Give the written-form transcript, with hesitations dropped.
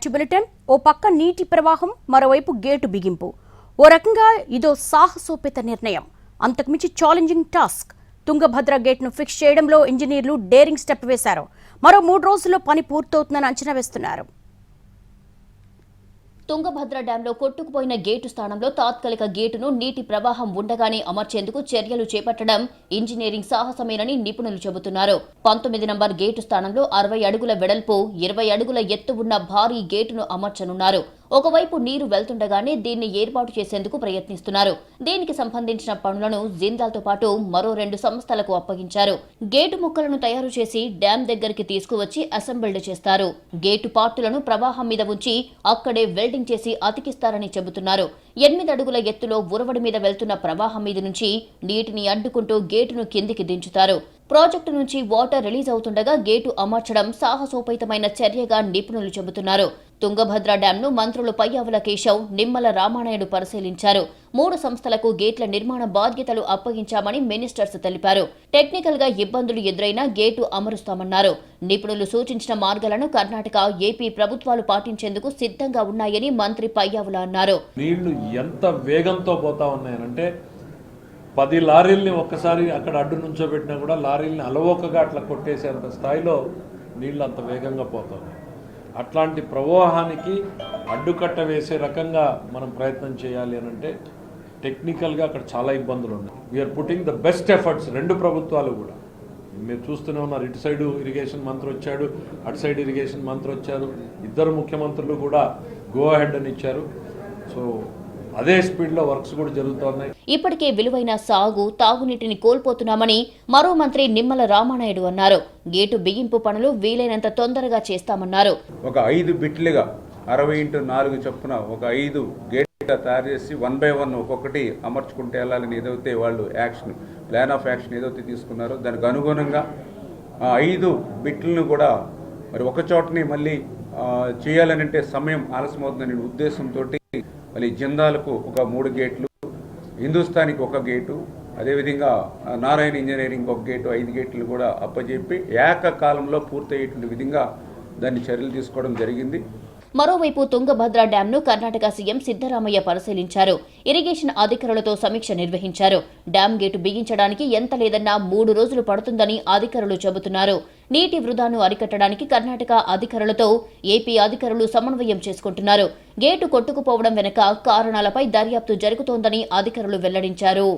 bulletin ఓ పక్క నీటి ప్రవాహం మరోవైపు గేటు బిగింపు ఓ రకంగా ఇదో సాహసోపేత నిర్ణయం అంతకుమించి ఛాలెంజింగ్ టాస్క్ తుంగభద్ర గేట్ను ఫిక్స్ చేయడంలో ఇంజనీర్లు డేరింగ్ స్టెప్ వేశారు మరో 3 రోజుల్లో పని పూర్తవుతుందని అంచనా వేస్తున్నారు తుంగభద్ర డ్యాంలో కొట్టుకుపోయిన గేటు స్థానంలో తాత్కాలిక గేటును నీటి ప్రవాహం ఉండగానే అమర్చేందుకు చర్యలు చేపట్టడం ఇంజనీరింగ్ సాహసమేనని నిపుణులు చెబుతున్నారు 19 నంబర్ గేటు స్థానంలో 60 అడుగుల వెడల్పు 20 అడుగుల ఎత్తు ఉన్న భారీ గేటును అమర్చనున్నారు ఒకవైపు నీరు వెళ్తుండగానే దీన్ని ఏర్పాటు చేసేందుకు ప్రయత్నిస్తున్నారు దీనికి సంబంధించిన పనులను జిందాల్తో పాటు మరో 2 సంస్థలకు అప్పగించారు గేటు ముక్కలను తయారు చేసి డ్యాం దగ్గరికి తీసుకువచ్చి అసెంబుల్డ్ చేస్తారు గేటు పార్టులను ప్రవాహం మీద ఉంచి అక్కడే వెల్డింగ్ చేసి అతికిస్తారని చెబుతున్నారు 8 అడుగుల ఎత్తులో ఉరవడి మీద వెళ్తున్న ప్రవాహం మీద నుంచి నీటిని అడ్డుకుంటూ గేటును కిందికి దించుతారు ప్రాజెక్టు నుంచి వాటర్ రిలీజ్ అవుతుండగా గేటు అమర్చడం సాహసోపేతమైన చర్యగా నిపుణులు చెబుతున్నారు తుంగభద్ర డ్యాంను మంత్రులు పయ్యావుల కేశవ్ నిమ్మల రామానాయుడు పరిశీలించారు 3 సంస్థలకు గేట్ల నిర్మాణ బాధ్యతలు అప్పగించామని మినిస్టర్స్ తెలిపారు టెక్నికల్ గా ఇబ్బందులు ఎదురైనా గేటు అమరుస్తామన్నారు నిపుణులు సూచించిన మార్గాలను కర్ణాటక ఏపీ ప్రభుత్వాలు పాటించేందుకు సిద్ధంగా ఉన్నాయని మంత్రి పయ్యావుల అన్నారు నీళ్లు ఎంత వేగంతో పోతా ఉన్నాయనంటే 10 లారీల్ని ఒక్కసారి అక్కడ అడ్డు నుంచోబెట్టినా కూడా లారీల్ని అలవోకగా అట్లా కొట్టేసేంత స్థాయిలో నీళ్లు అంత వేగంగా పోతుంది అట్లాంటి ప్రవాహానికి అడ్డుకట్ట వేసే రకంగా మనం ప్రయత్నం చేయాలి అని అంటే టెక్నికల్గా అక్కడ చాలా ఇబ్బందులు ఉన్నాయి we're putting the best efforts 2 ప్రభుత్వాలు కూడా మీరు చూస్తూనే ఉన్నారు ఇటు సైడు ఇరిగేషన్ మంత్రి వచ్చాడు అటు సైడ్ ఇరిగేషన్ మంత్రి వచ్చారు 2 ముఖ్యమంత్రులు కూడా గో అహెడ్ అని ఇచ్చారు సో అదే స్పీడ్లో వర్క్స్ కూడా జరుగుతున్నాయి ఇప్పటికే విలువైన సాగు తాగునీటిని కోల్పోతున్నామని మరో మంత్రి నిమ్మల రామానాయుడు అన్నారు గేటు బిగింపు పనులు వీలైనంత తొందరగా చేస్తామన్నారు ఒక 5 బిట్లుగా 60x4 చొప్పున ఒక 5 గేట్లుగా తయారు చేసి 1 by 1 ఒక్కొక్కటి అమర్చుకుంటే వెళ్ళాలని ఏదైతే వాళ్ళు యాక్షన్ ప్లాన్ ఆఫ్ యాక్షన్ ఏదైతే తీసుకున్నారో దానికి అనుగుణంగా 5 బిట్లను కూడా మరి ఒక చోటని మళ్ళీ చేయాలని అంటే సమయం ఆలస్యమవుతుందనే ఉద్దేశంతో మళ్ళీ జిందాలకు ఒక 3 గేట్లు హిందుస్థానికి ఒక గేటు అదేవిధంగా నారాయణ ఇంజనీరింగ్ ఒక గేటు 5 గేట్లు కూడా అప్పచెప్పి ఏకకాలంలో పూర్తయ్యేటువంటి విధంగా దాన్ని చర్యలు తీసుకోవడం జరిగింది మరోవైపు తుంగభద్ర డ్యాంను కర్ణాటక సీఎం సిద్ధరామయ్య పరిశీలించారు ఇరిగేషన్ అధికారులతో సమీక్ష నిర్వహించారు డ్యాం గేటు బిగించడానికి ఎంత లేదన్నా 3 రోజులు పడుతుందని అధికారులు చెబుతున్నారు నీటి వృధాను అరికట్టడానికి కర్ణాటక అధికారులతో ఏపీ అధికారులు సమన్వయం చేసుకుంటున్నారు గేటు కొట్టుకుపోవడం వెనుక కారణాలపై దర్యాప్తు జరుగుతోందని అధికారులు వెల్లడించారు